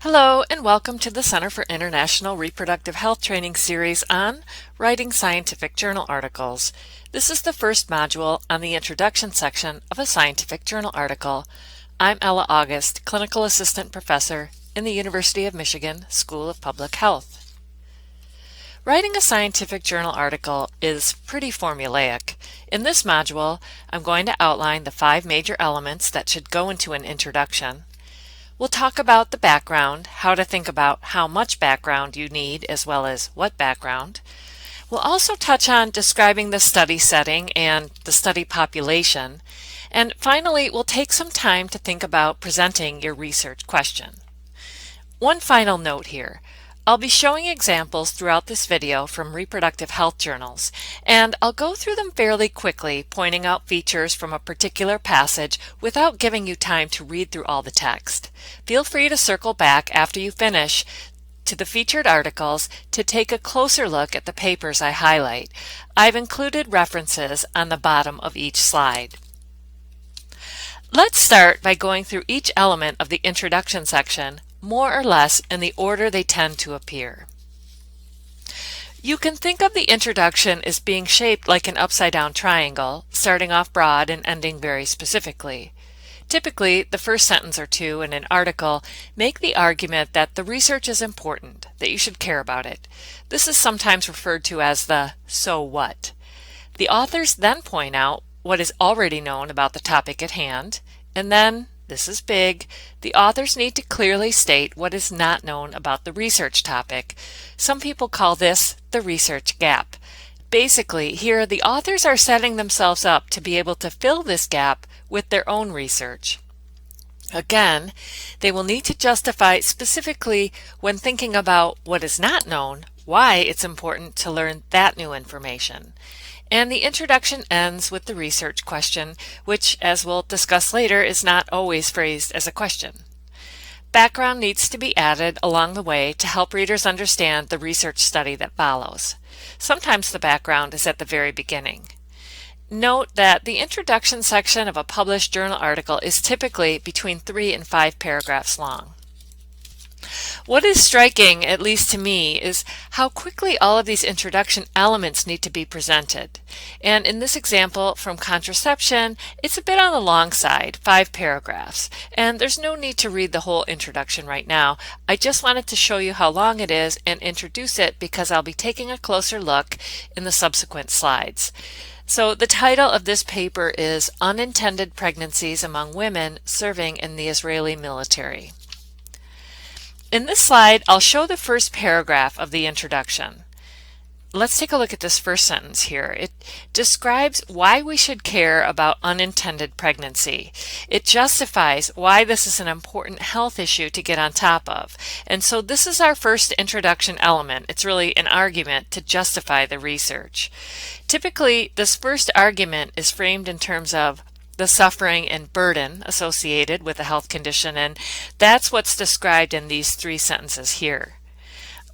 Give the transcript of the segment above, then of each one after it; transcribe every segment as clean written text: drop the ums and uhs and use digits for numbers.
Hello and welcome to the Center for International Reproductive Health Training series on writing scientific journal articles. This is the first module on the introduction section of a scientific journal article. I'm Ella August, Clinical Assistant Professor in the University of Michigan School of Public Health. Writing a scientific journal article is pretty formulaic. In this module, I'm going to outline the 5 major elements that should go into an introduction. We'll talk about the background, how to think about how much background you need as well as what background. We'll also touch on describing the study setting and the study population. And finally, we'll take some time to think about presenting your research question. One final note here. I'll be showing examples throughout this video from reproductive health journals, and I'll go through them fairly quickly, pointing out features from a particular passage without giving you time to read through all the text. Feel free to circle back after you finish to the featured articles to take a closer look at the papers I highlight. I've included references on the bottom of each slide. Let's start by going through each element of the introduction section more or less in the order they tend to appear. You can think of the introduction as being shaped like an upside-down triangle, starting off broad and ending very specifically. Typically, the first sentence or two in an article make the argument that the research is important, that you should care about it. This is sometimes referred to as the so what. The authors then point out what is already known about the topic at hand, and then this is big. The authors need to clearly state what is not known about the research topic. Some people call this the research gap. Basically, here the authors are setting themselves up to be able to fill this gap with their own research. Again, they will need to justify specifically when thinking about what is not known, why it's important to learn that new information. And the introduction ends with the research question, which, as we'll discuss later, is not always phrased as a question. Background needs to be added along the way to help readers understand the research study that follows. Sometimes the background is at the very beginning. Note that the introduction section of a published journal article is typically between 3 and 5 paragraphs long. What is striking, at least to me, is how quickly all of these introduction elements need to be presented. And in this example from contraception, it's a bit on the long side, 5 paragraphs. And there's no need to read the whole introduction right now. I just wanted to show you how long it is and introduce it because I'll be taking a closer look in the subsequent slides. So the title of this paper is Unintended Pregnancies Among Women Serving in the Israeli Military. In this slide, I'll show the first paragraph of the introduction. Let's take a look at this first sentence here. It describes why we should care about unintended pregnancy. It justifies why this is an important health issue to get on top of. And so this is our first introduction element. It's really an argument to justify the research. Typically, this first argument is framed in terms of the suffering and burden associated with a health condition, and that's what's described in these 3 sentences here.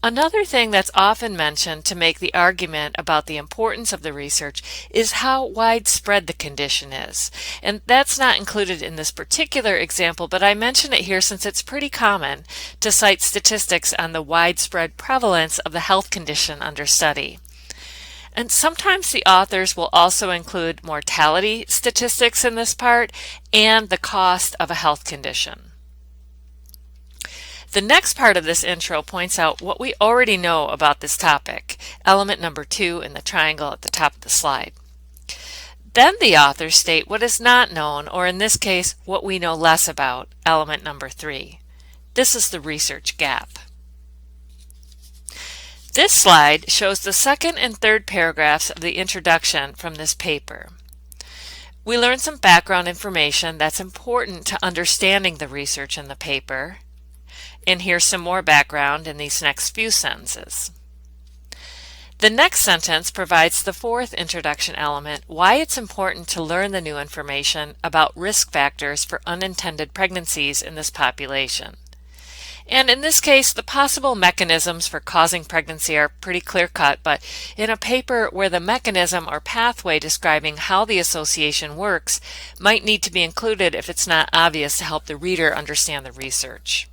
Another thing that's often mentioned to make the argument about the importance of the research is how widespread the condition is. And that's not included in this particular example, but I mention it here since it's pretty common to cite statistics on the widespread prevalence of the health condition under study. And sometimes the authors will also include mortality statistics in this part and the cost of a health condition. The next part of this intro points out what we already know about this topic, element number 2 in the triangle at the top of the slide. Then the authors state what is not known, or in this case, what we know less about, element number 3. This is the research gap. This slide shows the second and third paragraphs of the introduction from this paper. We learn some background information that's important to understanding the research in the paper, and here's some more background in these next few sentences. The next sentence provides the 4th introduction element, why it's important to learn the new information about risk factors for unintended pregnancies in this population. And in this case, the possible mechanisms for causing pregnancy are pretty clear-cut, but in a paper where the mechanism or pathway describing how the association works might need to be included if it's not obvious to help the reader understand the research.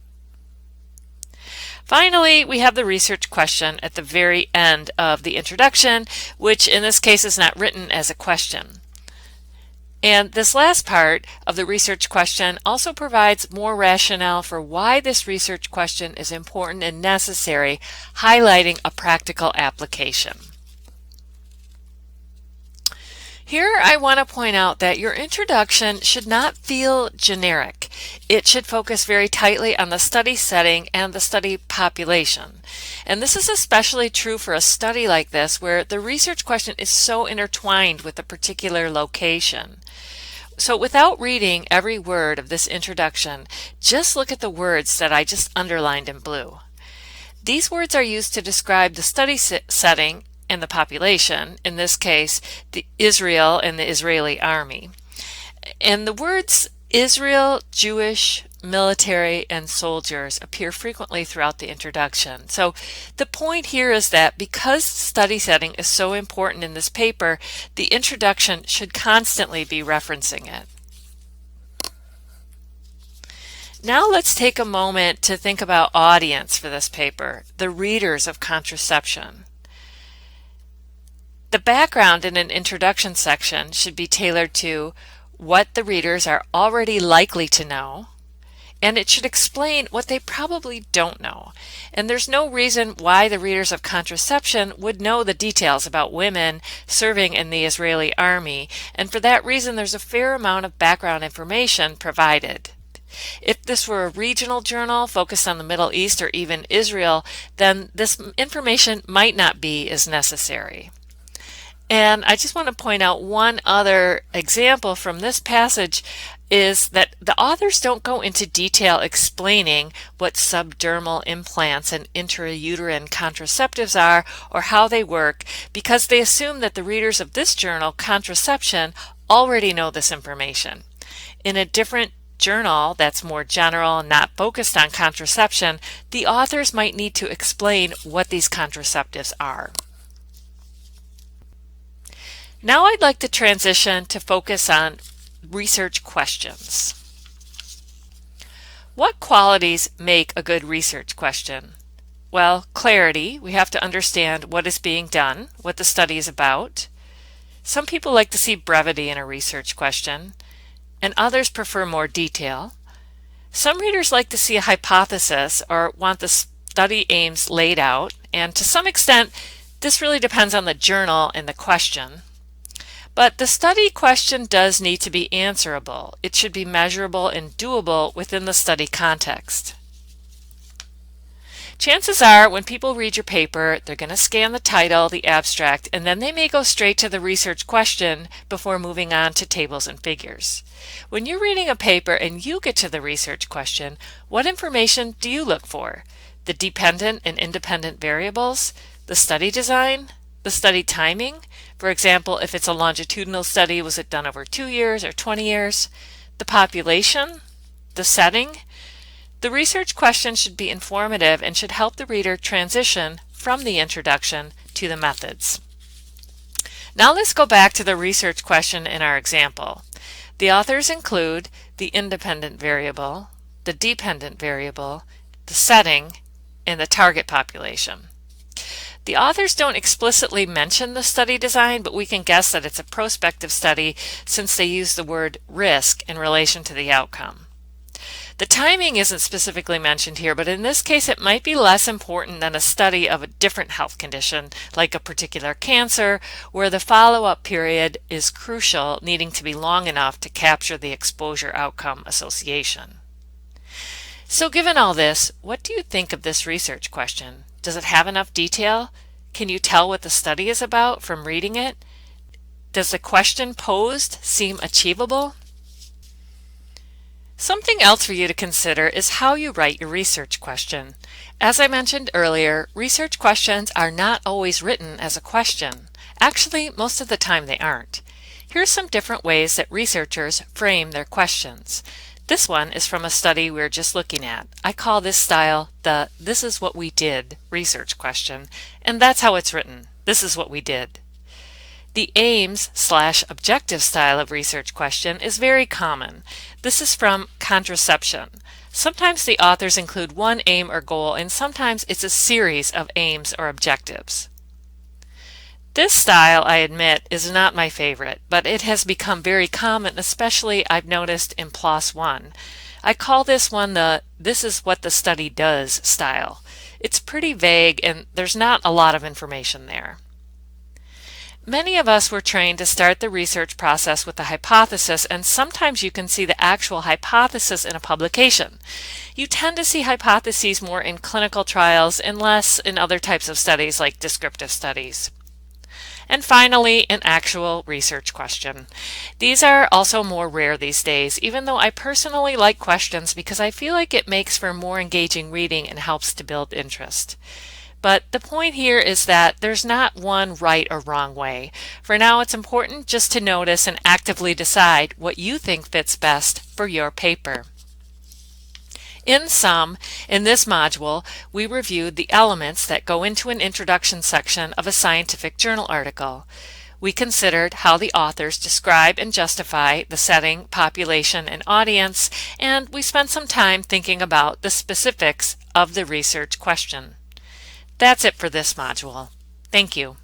Finally, we have the research question at the very end of the introduction, which in this case is not written as a question. And this last part of the research question also provides more rationale for why this research question is important and necessary, highlighting a practical application. Here I want to point out that your introduction should not feel generic. It should focus very tightly on the study setting and the study population. And this is especially true for a study like this where the research question is so intertwined with a particular location. So without reading every word of this introduction, just look at the words that I just underlined in blue. These words are used to describe the study setting and the population, in this case, Israel and the Israeli army. And the words Israel, Jewish, military, and soldiers appear frequently throughout the introduction. So the point here is that because study setting is so important in this paper, the introduction should constantly be referencing it. Now let's take a moment to think about audience for this paper, the readers of contraception. The background in an introduction section should be tailored to what the readers are already likely to know, and it should explain what they probably don't know. And there's no reason why the readers of contraception would know the details about women serving in the Israeli army, and for that reason there's a fair amount of background information provided. If this were a regional journal focused on the Middle East or even Israel, then this information might not be as necessary. And I just want to point out one other example from this passage is that the authors don't go into detail explaining what subdermal implants and intrauterine contraceptives are or how they work because they assume that the readers of this journal, Contraception, already know this information. In a different journal that's more general and not focused on contraception, the authors might need to explain what these contraceptives are. Now I'd like to transition to focus on research questions. What qualities make a good research question? Well, clarity. We have to understand what is being done, what the study is about. Some people like to see brevity in a research question, and others prefer more detail. Some readers like to see a hypothesis or want the study aims laid out, and to some extent, this really depends on the journal and the question. But the study question does need to be answerable. It should be measurable and doable within the study context. Chances are when people read your paper, they're going to scan the title, the abstract, and then they may go straight to the research question before moving on to tables and figures. When you're reading a paper and you get to the research question, what information do you look for? The dependent and independent variables? The study design? The study timing? For example, if it's a longitudinal study, was it done over 2 years or 20 years? The population? The setting? The research question should be informative and should help the reader transition from the introduction to the methods. Now let's go back to the research question in our example. The authors include the independent variable, the dependent variable, the setting, and the target population. The authors don't explicitly mention the study design, but we can guess that it's a prospective study since they use the word risk in relation to the outcome. The timing isn't specifically mentioned here, but in this case it might be less important than a study of a different health condition, like a particular cancer, where the follow-up period is crucial, needing to be long enough to capture the exposure outcome association. So given all this, what do you think of this research question? Does it have enough detail? Can you tell what the study is about from reading it? Does the question posed seem achievable? Something else for you to consider is how you write your research question. As I mentioned earlier, research questions are not always written as a question. Actually, most of the time they aren't. Here's some different ways that researchers frame their questions. This one is from a study we're just looking at. I call this style the "this is what we did" research question, and that's how it's written. This is what we did. The aims/objective style of research question is very common. This is from Contraception. Sometimes the authors include one aim or goal, and sometimes it's a series of aims or objectives. This style, I admit, is not my favorite, but it has become very common, especially I've noticed in PLOS One. I call this one the "this is what the study does" style. It's pretty vague and there's not a lot of information there. Many of us were trained to start the research process with a hypothesis, and sometimes you can see the actual hypothesis in a publication. You tend to see hypotheses more in clinical trials and less in other types of studies like descriptive studies. And finally, an actual research question. These are also more rare these days, even though I personally like questions because I feel like it makes for more engaging reading and helps to build interest. But the point here is that there's not one right or wrong way. For now, it's important just to notice and actively decide what you think fits best for your paper. In sum, in this module, we reviewed the elements that go into an introduction section of a scientific journal article. We considered how the authors describe and justify the setting, population, and audience, and we spent some time thinking about the specifics of the research question. That's it for this module. Thank you.